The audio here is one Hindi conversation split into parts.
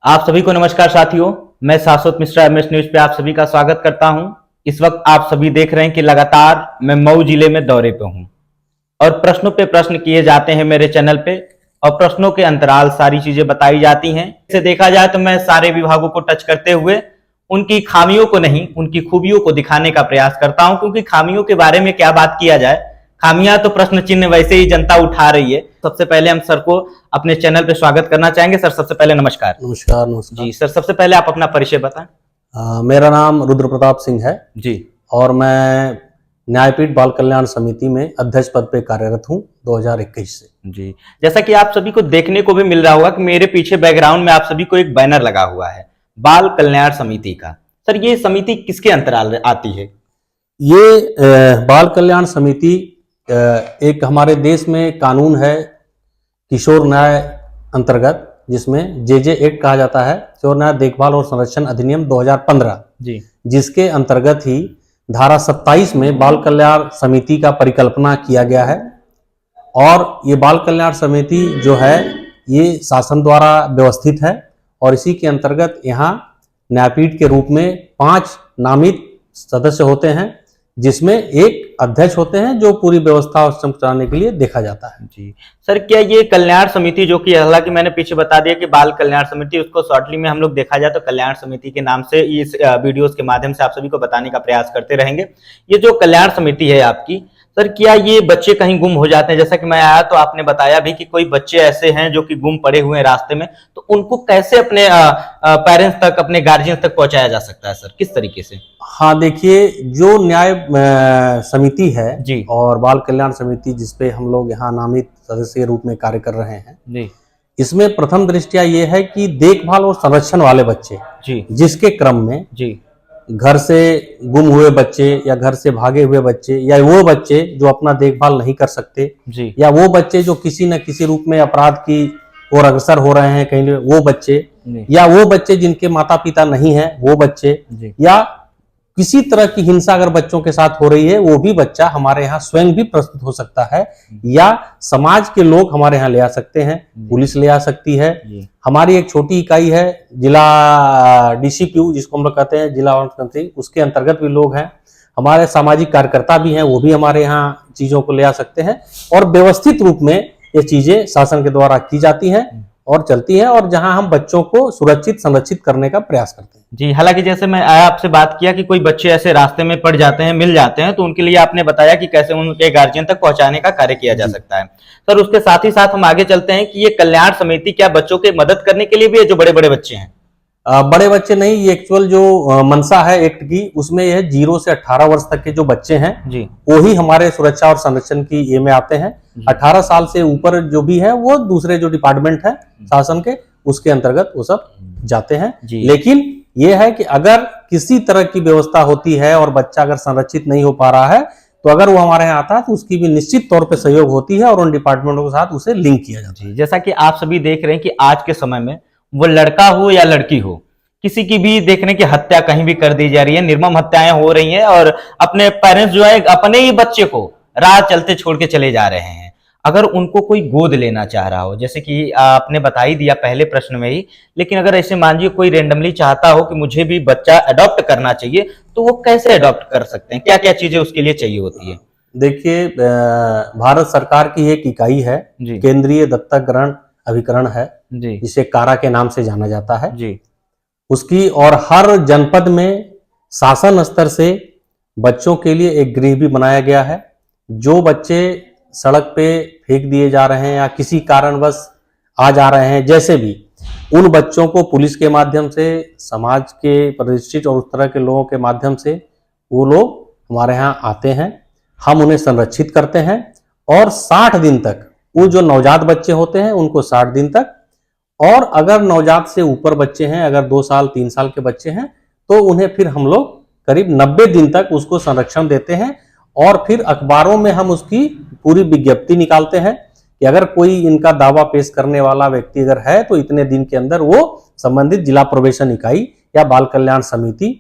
आप सभी को नमस्कार साथियों, मैं शाश्वत मिश्रा एमएस न्यूज पे आप सभी का स्वागत करता हूं। इस वक्त आप सभी देख रहे हैं कि लगातार मैं मऊ जिले में दौरे पे हूं और प्रश्नों पे प्रश्न किए जाते हैं मेरे चैनल पे और प्रश्नों के अंतराल सारी चीजें बताई जाती हैं। इसे देखा जाए तो मैं सारे विभागों को टच करते हुए उनकी खामियों को नहीं, उनकी खूबियों को दिखाने का प्रयास करता हूं, क्योंकि खामियों के बारे में क्या बात किया जाए, खामियां तो प्रश्न चिन्ह वैसे ही जनता उठा रही है। सबसे पहले हम सर को अपने चैनल पे स्वागत करना चाहेंगे। सर सबसे पहले नमस्कार। नमस्कार। नमस्कार जी सर, सबसे पहले आप अपना परिचय बताएं। मेरा नाम रुद्र प्रताप सिंह है जी। और मैं न्यायपीठ बाल कल्याण समिति में अध्यक्ष पद पे कार्यरत हूं 2021 से। जी, जैसा कि आप सभी को देखने को भी मिल रहा होगा कि मेरे पीछे बैकग्राउंड में आप सभी को एक बैनर लगा हुआ है बाल कल्याण समिति का। सर ये समिति किसके अंतराल आती है? ये बाल कल्याण समिति एक हमारे देश में कानून है किशोर न्याय अंतर्गत, जिसमें जेजे एक्ट कहा जाता है, किशोर न्याय देखभाल और संरक्षण अधिनियम 2015 जी, जिसके अंतर्गत ही धारा 27 में बाल कल्याण समिति का परिकल्पना किया गया है। और ये बाल कल्याण समिति जो है ये शासन द्वारा व्यवस्थित है और इसी के अंतर्गत यहाँ न्यायपीठ के रूप में 5 नामित सदस्य होते हैं, जिसमें एक अध्यक्ष होते हैं जो पूरी व्यवस्था चलाने के लिए देखा जाता है। जी सर, क्या ये कल्याण समिति जो कि हालांकि मैंने पीछे बता दिया कि बाल कल्याण समिति, उसको शॉर्टली में हम लोग देखा जाए तो कल्याण समिति के नाम से इस वीडियोस के माध्यम से आप सभी को बताने का प्रयास करते रहेंगे। ये जो कल्याण समिति है आपकी, सर क्या ये बच्चे कहीं गुम हो जाते हैं? जैसा कि मैं आया तो आपने बताया भी कि कोई बच्चे ऐसे हैं जो कि गुम पड़े हुए हैं रास्ते में, तो उनको कैसे अपने पेरेंट्स तक, अपने गार्जियंस तक पहुंचाया जा सकता है सर, किस तरीके से? हाँ देखिए, जो न्याय समिति है जी और बाल कल्याण समिति जिसपे हम लोग यहाँ नामित सदस्य के रूप में कार्य कर रहे हैं जी, इसमें प्रथम दृष्टया ये है कि देखभाल और संरक्षण वाले बच्चे जी, जिसके क्रम में जी, घर से गुम हुए बच्चे या घर से भागे हुए बच्चे या वो बच्चे जो अपना देखभाल नहीं कर सकते जी, या वो बच्चे जो किसी न किसी रूप में अपराध की ओर अग्रसर हो रहे हैं कहीं, वो बच्चे या वो बच्चे जिनके माता पिता नहीं हैं वो बच्चे, या किसी तरह की हिंसा अगर बच्चों के साथ हो रही है, वो भी बच्चा हमारे यहाँ स्वयं भी प्रस्तुत हो सकता है या समाज के लोग हमारे यहाँ ले आ सकते हैं, पुलिस ले आ सकती है। हमारी एक छोटी इकाई है जिला डीसीपीयू जिसको हम लोग कहते हैं, जिला मंत्री, उसके अंतर्गत भी लोग हैं। हमारे सामाजिक कार्यकर्ता भी हैं, वो भी हमारे यहाँ चीजों को ले आ सकते हैं और व्यवस्थित रूप में ये चीजें शासन के द्वारा की जाती हैं और चलती है, और जहां हम बच्चों को सुरक्षित संरक्षित करने का प्रयास करते हैं। जी, हालांकि जैसे मैं आया आपसे बात किया कि कोई बच्चे ऐसे रास्ते में पड़ जाते हैं, मिल जाते हैं, तो उनके लिए आपने बताया कि कैसे उनके गार्जियन तक पहुंचाने का कार्य किया जा सकता है। सर उसके साथ ही साथ हम आगे चलते हैं कि ये कल्याण समिति क्या बच्चों की मदद करने के लिए भी है, जो बड़े बड़े बच्चे हैं? बड़े बच्चे नहीं, ये एक्चुअल जो मंशा है एक्ट की, उसमें यह 0 से 18 वर्ष तक के जो बच्चे हैं जी, वो ही हमारे सुरक्षा और संरक्षण की ये में आते हैं। 18 साल से ऊपर जो भी है वो दूसरे जो डिपार्टमेंट है शासन के, उसके अंतर्गत वो सब जाते हैं। लेकिन ये है कि अगर किसी तरह की व्यवस्था होती है और बच्चा अगर संरक्षित नहीं हो पा रहा है, तो अगर वो हमारे यहाँ आता है तो उसकी भी निश्चित तौर पे सहयोग होती है और उन डिपार्टमेंटों के साथ उसे लिंक किया जाता है। जैसा कि आप सभी देख रहे हैं कि आज के समय में वो लड़का हो या लड़की हो, किसी की भी देख रहे हैं कि हत्या कहीं भी कर दी जा रही है, निर्मम हत्याएं हो रही हैं और अपने पेरेंट्स जो है अपने ही बच्चे को राह चलते छोड़ के चले जा रहे हैं। अगर उनको कोई गोद लेना चाह रहा हो, जैसे कि आपने बता ही दिया पहले प्रश्न में ही, लेकिन अगर ऐसे मान लीजिए कोई रेंडमली चाहता हो कि मुझे भी बच्चा अडॉप्ट करना चाहिए, तो वो कैसे अडॉप्ट कर सकते हैं? क्या क्या चीजें उसके लिए चाहिए होती है? देखिए, भारत सरकार की एक इकाई है, केंद्रीय दत्तक ग्रहण अभिकरण है, जिसे कारा के नाम से जाना जाता है जी। उसकी और हर जनपद में शासन स्तर से बच्चों के लिए एक गृह भी बनाया गया है। जो बच्चे सड़क पे फेंक दिए जा रहे हैं या किसी कारणवश आ जा रहे हैं, जैसे भी, उन बच्चों को पुलिस के माध्यम से, समाज के प्रतिष्ठित और उस तरह के लोगों के माध्यम से वो लोग हमारे यहाँ आते हैं, हम उन्हें संरक्षित करते हैं और 60 दिन तक, वो जो नवजात बच्चे होते हैं उनको 60 दिन तक, और अगर नवजात से ऊपर बच्चे हैं, अगर 2 साल 3 साल के बच्चे हैं, तो उन्हें फिर हम लोग करीब 90 दिन तक उसको संरक्षण देते हैं। और फिर अखबारों में हम उसकी पूरी विज्ञप्ति निकालते हैं कि अगर कोई इनका दावा पेश करने वाला व्यक्ति अगर है, तो इतने दिन के अंदर वो संबंधित जिला प्रोबेशन इकाई या बाल कल्याण समिति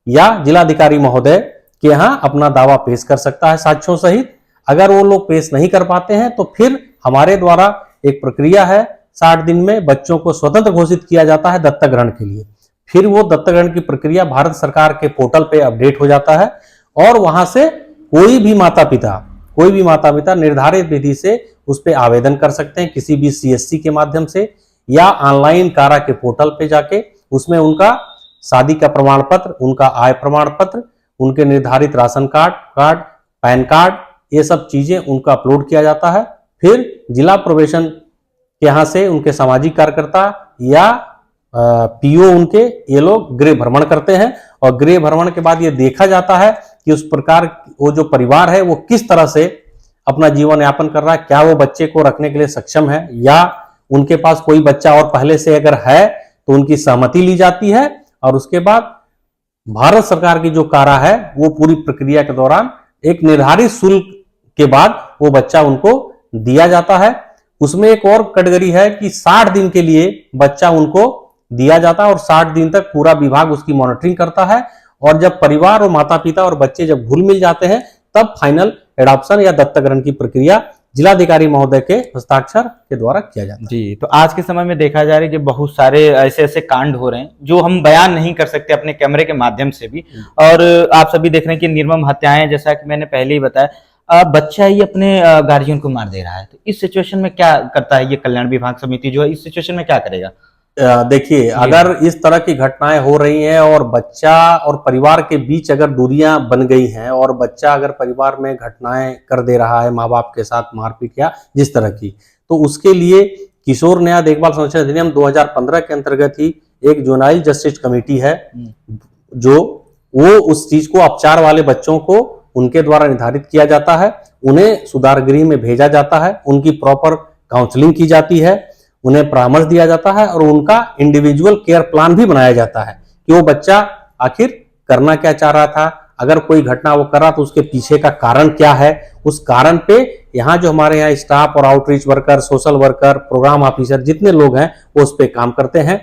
या जिलाधिकारी महोदय के यहाँ अपना दावा पेश कर सकता है साक्ष्यों सहित। अगर वो लोग पेश नहीं कर पाते हैं तो फिर हमारे द्वारा एक प्रक्रिया है 60 दिन में बच्चों को स्वतंत्र घोषित किया जाता है दत्तक ग्रहण के लिए। फिर वो दत्तक ग्रहण की प्रक्रिया भारत सरकार के पोर्टल पे अपडेट हो जाता है और वहां से कोई भी माता पिता निर्धारित विधि से उस पर आवेदन कर सकते हैं, किसी भी CSC के माध्यम से या ऑनलाइन कारा के पोर्टल पे जाके। उसमें उनका शादी का प्रमाण पत्र, उनका आय प्रमाण पत्र, उनके निर्धारित राशन कार्ड, पैन कार्ड, ये सब चीजें उनका अपलोड किया जाता है। फिर जिला प्रोबेशन के यहाँ से उनके सामाजिक कार्यकर्ता या PO उनके, ये लोग गृह भ्रमण करते हैं और गृह भ्रमण के बाद ये देखा जाता है कि उस प्रकार वो जो परिवार है वो किस तरह से अपना जीवन यापन कर रहा है, क्या वो बच्चे को रखने के लिए सक्षम है या उनके पास कोई बच्चा और पहले से अगर है तो उनकी सहमति ली जाती है। और उसके बाद भारत सरकार की जो कारा है वो पूरी प्रक्रिया के दौरान एक निर्धारित शुल्क के बाद वो बच्चा उनको दिया जाता है। उसमें एक और कैटेगरी है कि 60 दिन के लिए बच्चा उनको दिया जाता है और 60 दिन तक पूरा विभाग उसकी मॉनिटरिंग करता है। और जब परिवार और माता पिता और बच्चे जब घुल मिल जाते हैं तब फाइनल एडॉप्शन या दत्तक ग्रहण की प्रक्रिया जिलाधिकारी महोदय के हस्ताक्षर के द्वारा किया जाता है। जी, तो आज के समय में देखा जा रहा है कि बहुत सारे ऐसे कांड हो रहे हैं जो हम बयान नहीं कर सकते अपने कैमरे के माध्यम से भी। और आप सभी देख रहे हैं कि निर्मम हत्याएं, जैसा कि मैंने पहले ही बताया, बच्चा ही अपने गार्जियन को मार दे रहा है। तो इस सिचुएशन में क्या करता है ये कल्याण विभाग समिति जो है, इस सिचुएशन में क्या करेगा? देखिए, अगर इस तरह की घटनाएं हो रही हैं और बच्चा और परिवार के बीच अगर दूरियां बन गई हैं और बच्चा अगर परिवार में घटनाएं कर दे रहा है माँ बाप के साथ मारपीट या जिस तरह की, तो उसके लिए किशोर न्याय देखभाल संरक्षण अधिनियम 2015 के अंतर्गत ही एक जुवेनाइल जस्टिस कमेटी है जो वो उस चीज को, उपचार वाले बच्चों को उनके द्वारा निर्धारित किया जाता है, उन्हें सुधार गृह में भेजा जाता है, उनकी प्रॉपर काउंसलिंग की जाती है, उन्हें परामर्श दिया जाता है और उनका इंडिविजुअल केयर प्लान भी बनाया जाता है कि वो बच्चा आखिर करना क्या चाह रहा था, अगर कोई घटना वो कर रहा तो उसके पीछे का कारण क्या है। उस कारण पे यहाँ जो हमारे यहाँ स्टाफ और outreach worker, social worker, programme officer जितने लोग हैं वो उस पर काम करते हैं।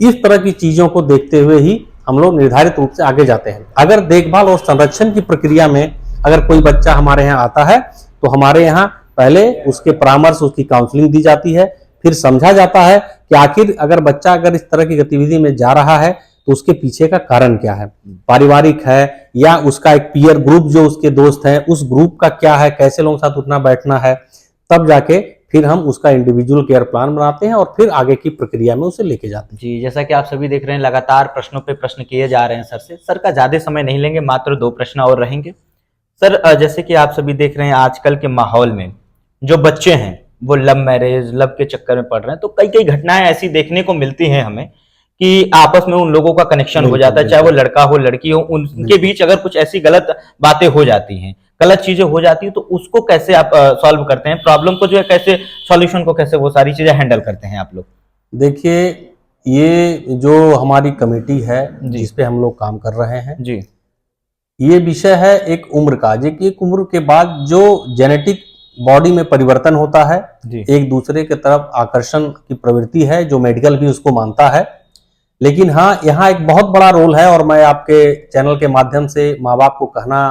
इस तरह की चीजों को देखते हुए ही हम लोग निर्धारित रूप से आगे जाते हैं। अगर देखभाल और संरक्षण की प्रक्रिया में अगर कोई बच्चा हमारे यहाँ आता है तो हमारे यहाँ पहले उसके परामर्श, उसकी काउंसलिंग दी जाती है, फिर समझा जाता है कि आखिर अगर बच्चा अगर इस तरह की गतिविधि में जा रहा है तो उसके पीछे का कारण क्या है, पारिवारिक है या उसका एक पीयर ग्रुप जो उसके दोस्त हैं उस ग्रुप का क्या है, कैसे लोगों के साथ उठना बैठना है, तब जाके फिर हम उसका इंडिविजुअल केयर प्लान बनाते हैं और फिर आगे की प्रक्रिया में उसे लेके जाते हैं। जी, जैसा कि आप सभी देख रहे हैं लगातार प्रश्नों पे प्रश्न किए जा रहे हैं सर से। सर का ज्यादा समय नहीं लेंगे, मात्र 2 प्रश्न और रहेंगे। सर, जैसे कि आप सभी देख रहे हैं आजकल के माहौल में जो बच्चे हैं वो लव मैरिज, लव के चक्कर में पड़ रहे हैं, तो कई घटनाएं ऐसी देखने को मिलती हैं हमें कि आपस में उन लोगों का कनेक्शन हो जाता है, चाहे वो लड़का हो लड़की हो, उनके बीच अगर कुछ ऐसी गलत बातें हो जाती हैं, गलत चीजें हो जाती है, तो उसको कैसे आप सॉल्व करते हैं, प्रॉब्लम को जो है कैसे, सॉल्यूशन को कैसे, वो सारी चीजें हैंडल करते हैं आप लोग? देखिए, ये जो हमारी कमेटी है जिस पे हम लोग काम कर रहे हैं जी, ये विषय है एक उम्र का, जो कि एक उम्र के बाद जो जेनेटिक बॉडी में परिवर्तन होता है, एक दूसरे के तरफ आकर्षण की प्रवृत्ति है जो मेडिकल भी उसको मानता है। लेकिन हाँ, यहाँ एक बहुत बड़ा रोल है और मैं आपके चैनल के माध्यम से माँ बाप को कहना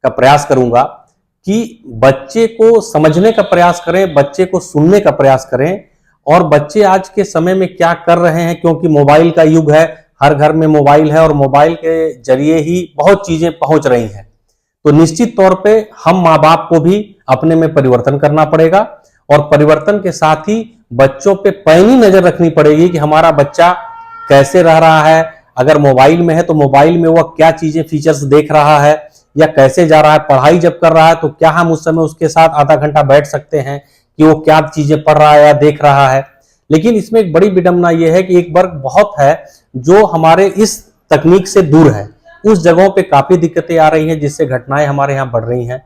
का प्रयास करूंगा कि बच्चे को समझने का प्रयास करें, बच्चे को सुनने का प्रयास करें। और बच्चे आज के समय में क्या कर रहे हैं, क्योंकि मोबाइल का युग है, हर घर में मोबाइल है और मोबाइल के जरिए ही बहुत चीजें पहुंच रही हैं, तो निश्चित तौर पे हम माँ बाप को भी अपने में परिवर्तन करना पड़ेगा और परिवर्तन के साथ ही बच्चों पे पैनी नजर रखनी पड़ेगी कि हमारा बच्चा कैसे रह रहा है, अगर मोबाइल में है तो मोबाइल में वह क्या चीजें, फीचर्स देख रहा है या कैसे जा रहा है, पढ़ाई जब कर रहा है तो क्या हम उस समय उसके साथ आधा घंटा बैठ सकते हैं कि वो क्या चीजें पढ़ रहा है या देख रहा है। लेकिन इसमें एक बड़ी विडंबना यह है कि एक वर्ग बहुत है जो हमारे इस तकनीक से दूर है, उस जगहों पे काफी दिक्कतें आ रही हैं जिससे घटनाएं हमारे यहाँ बढ़ रही हैं।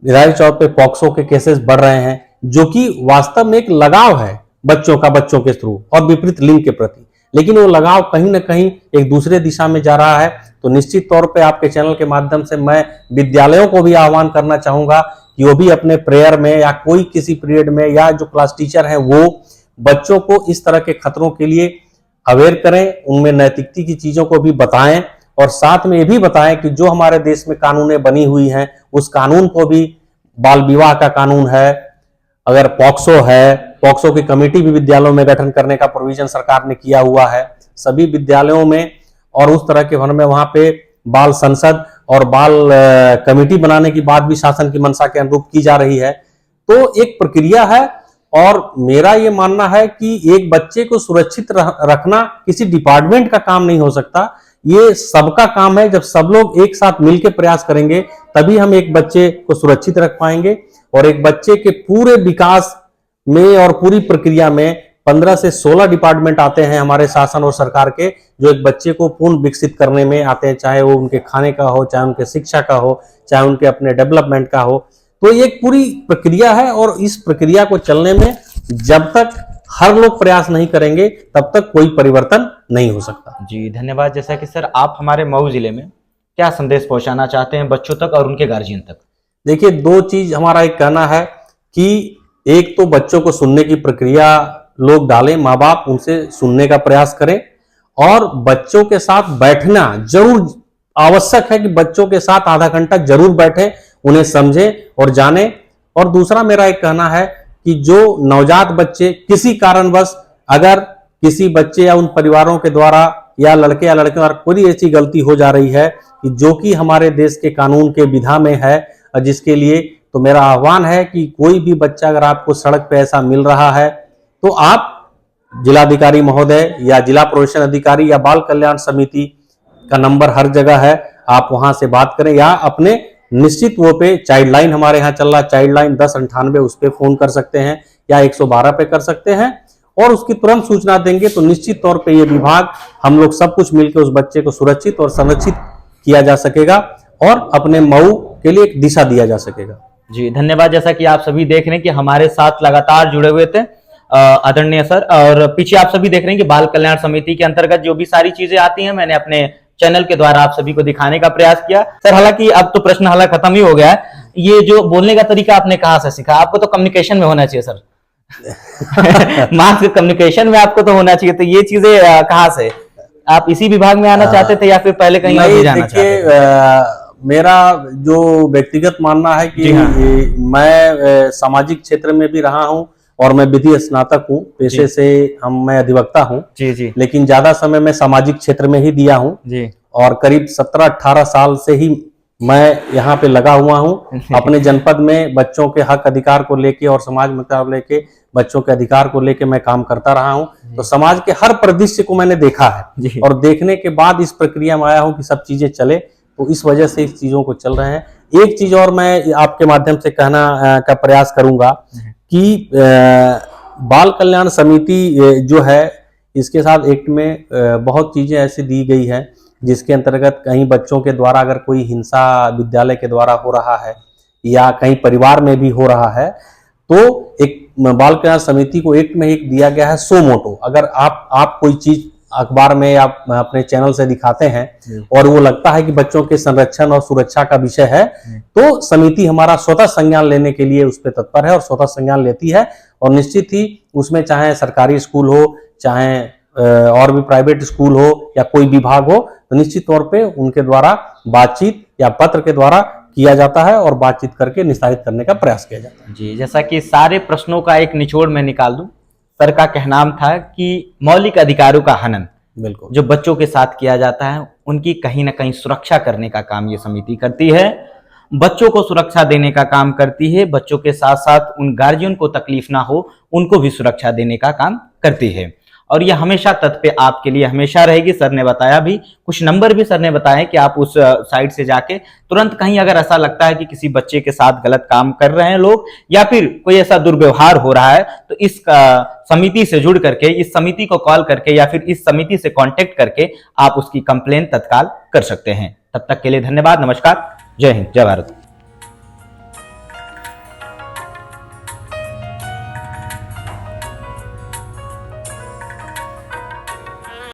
निराई चौक पे पॉक्सो के केसेस बढ़ रहे हैं जो कि वास्तव में एक लगाव है बच्चों के थ्रू और विपरीत लिंग के प्रति, लेकिन वो लगाव कहीं ना कहीं एक दूसरे दिशा में जा रहा है। तो निश्चित तौर पे आपके चैनल के माध्यम से मैं विद्यालयों को भी आह्वान करना चाहूंगा कि वो भी अपने प्रेयर में या कोई किसी पीरियड में या जो क्लास टीचर हैं वो बच्चों को इस तरह के खतरों के लिए अवेयर करें, उनमें नैतिकता की चीजों को भी बताएं और साथ में ये भी बताएं कि जो हमारे देश में कानूनें बनी हुई हैं उस कानून को भी, बाल विवाह का कानून है, अगर पॉक्सो है, पॉक्सो की कमेटी भी विद्यालयों में गठन करने का प्रोविजन सरकार ने किया हुआ है। सभी विद्यालयों में और उस तरह के भवन में वहां पे बाल संसद और बाल कमेटी बनाने की बात भी शासन की मंशा के अनुरूप की जा रही है। तो एक प्रक्रिया है और मेरा ये मानना है कि एक बच्चे को सुरक्षित रखना किसी डिपार्टमेंट का काम नहीं हो सकता, ये सबका काम है। जब सब लोग एक साथ मिलकर प्रयास करेंगे तभी हम एक बच्चे को सुरक्षित रख पाएंगे। और एक बच्चे के पूरे विकास में और पूरी प्रक्रिया में 15 से 16 डिपार्टमेंट आते हैं हमारे शासन और सरकार के, जो एक बच्चे को पूर्ण विकसित करने में आते हैं, चाहे वो उनके खाने का हो, चाहे उनके शिक्षा का हो, चाहे उनके अपने डेवलपमेंट का हो। तो ये एक पूरी प्रक्रिया है और इस प्रक्रिया को चलने में जब तक हर लोग प्रयास नहीं करेंगे तब तक कोई परिवर्तन नहीं हो सकता। जी धन्यवाद। जैसा कि सर आप हमारे मऊ जिले में क्या संदेश पहुंचाना चाहते हैं बच्चों तक और उनके गार्जियन तक? देखिए, दो चीज हमारा एक कहना है कि एक तो बच्चों को सुनने की प्रक्रिया लोग डालें, माँ बाप उनसे सुनने का प्रयास करें और बच्चों के साथ बैठना जरूर आवश्यक है कि बच्चों के साथ आधा घंटा जरूर बैठें, उन्हें समझें और जानें। और दूसरा मेरा एक कहना है कि जो नवजात बच्चे किसी कारणवश अगर किसी बच्चे या उन परिवारों के द्वारा या लड़के या लड़कियों द्वारा कोई ऐसी गलती हो जा रही है कि जो कि हमारे देश के कानून के विधा में है, जिसके लिए तो मेरा आह्वान है कि कोई भी बच्चा अगर आपको सड़क पे ऐसा मिल रहा है तो आप जिलाधिकारी महोदय या जिला प्रोटेक्शन अधिकारी या बाल कल्याण समिति का नंबर हर जगह है, आप वहां से बात करें या अपने निश्चित वो पे चाइल्ड लाइन हमारे यहाँ चल रहा है, चाइल्ड लाइन 1098 उस पे फोन कर सकते हैं या 112 पे कर सकते हैं और उसकी तुरंत सूचना देंगे तो निश्चित तौर पे ये विभाग हम लोग सब कुछ मिलकर उस बच्चे को सुरक्षित और संरक्षित किया जा सकेगा और अपने मऊ के लिए एक दिशा दिया जा सकेगा। जी धन्यवाद। जैसा कि आप सभी देख रहे हैं कि हमारे साथ लगातार जुड़े हुए थे आदरणीय सर, और पीछे आप सभी देख रहे हैं कि बाल कल्याण समिति के अंतर्गत जो भी सारी चीजें आती हैं मैंने अपने चैनल के द्वारा आप सभी को दिखाने का प्रयास किया। सर हालांकि अब तो प्रश्न हालांकि खत्म ही हो गया है, ये जो बोलने का तरीका आपने कहाँ से सीखा? आपको तो कम्युनिकेशन में होना चाहिए सर मास कम्युनिकेशन में आपको तो होना चाहिए, तो ये चीजें कहाँ से? आप इसी विभाग में आना चाहते थे या फिर पहले कहीं और भी जाना चाहते थे? मेरा जो व्यक्तिगत मानना है कि मैं सामाजिक क्षेत्र में भी रहा हूं और मैं विधि स्नातक हूं पेशे से, मैं अधिवक्ता हूं जी, लेकिन ज्यादा समय मैं सामाजिक क्षेत्र में ही दिया हूं जी, और करीब 17-18 साल से ही मैं यहाँ पे लगा हुआ हूँ। अपने जनपद में बच्चों के हक अधिकार को लेके और समाज में लेके बच्चों के अधिकार को लेके मैं काम करता रहा हूँ। तो समाज के हर परिदृश्य को मैंने देखा है और देखने के बाद इस प्रक्रिया में आया हूँ कि सब चीजें चले, तो इस वजह से इस चीजों को चल रहे हैं। एक चीज और मैं आपके माध्यम से कहना का प्रयास करूंगा कि बाल कल्याण समिति जो है इसके साथ एक्ट में बहुत चीजें ऐसी दी गई है जिसके अंतर्गत कहीं बच्चों के द्वारा अगर कोई हिंसा विद्यालय के द्वारा हो रहा है या कहीं परिवार में भी हो रहा है तो एक बाल कल्याण समिति को एक्ट में एक दिया गया है सो मोटो। अगर आप कोई चीज अखबार में या अपने चैनल से दिखाते हैं और वो लगता है कि बच्चों के संरक्षण और सुरक्षा का विषय है तो समिति हमारा स्वतः संज्ञान लेने के लिए उस पर तत्पर है और स्वतः संज्ञान लेती है और निश्चित ही उसमें चाहे सरकारी स्कूल हो चाहे और भी प्राइवेट स्कूल हो या कोई विभाग हो तो निश्चित तौर पे उनके द्वारा बातचीत या पत्र के द्वारा किया जाता है और बातचीत करके निस्तारित करने का प्रयास किया जाता है। जी, जैसा कि सारे प्रश्नों का एक निचोड़ में निकाल दूं, सर का कहना था कि मौलिक अधिकारों का हनन बिल्कुल जो बच्चों के साथ किया जाता है उनकी कहीं ना कहीं सुरक्षा करने का काम ये समिति करती है, बच्चों को सुरक्षा देने का काम करती है, बच्चों के साथ साथ उन गार्जियन को तकलीफ ना हो उनको भी सुरक्षा देने का काम करती है और ये हमेशा तत्पर आपके लिए हमेशा रहेगी। सर ने बताया भी, कुछ नंबर भी सर ने बताया कि आप उस साइट से जाके तुरंत कहीं अगर ऐसा लगता है कि किसी बच्चे के साथ गलत काम कर रहे हैं लोग या फिर कोई ऐसा दुर्व्यवहार हो रहा है तो इस समिति से जुड़ करके इस समिति को कॉल करके या फिर इस समिति से कांटेक्ट करके आप उसकी कंप्लेन तत्काल कर सकते हैं। तब तक के लिए धन्यवाद, नमस्कार, जय हिंद, जय भारत।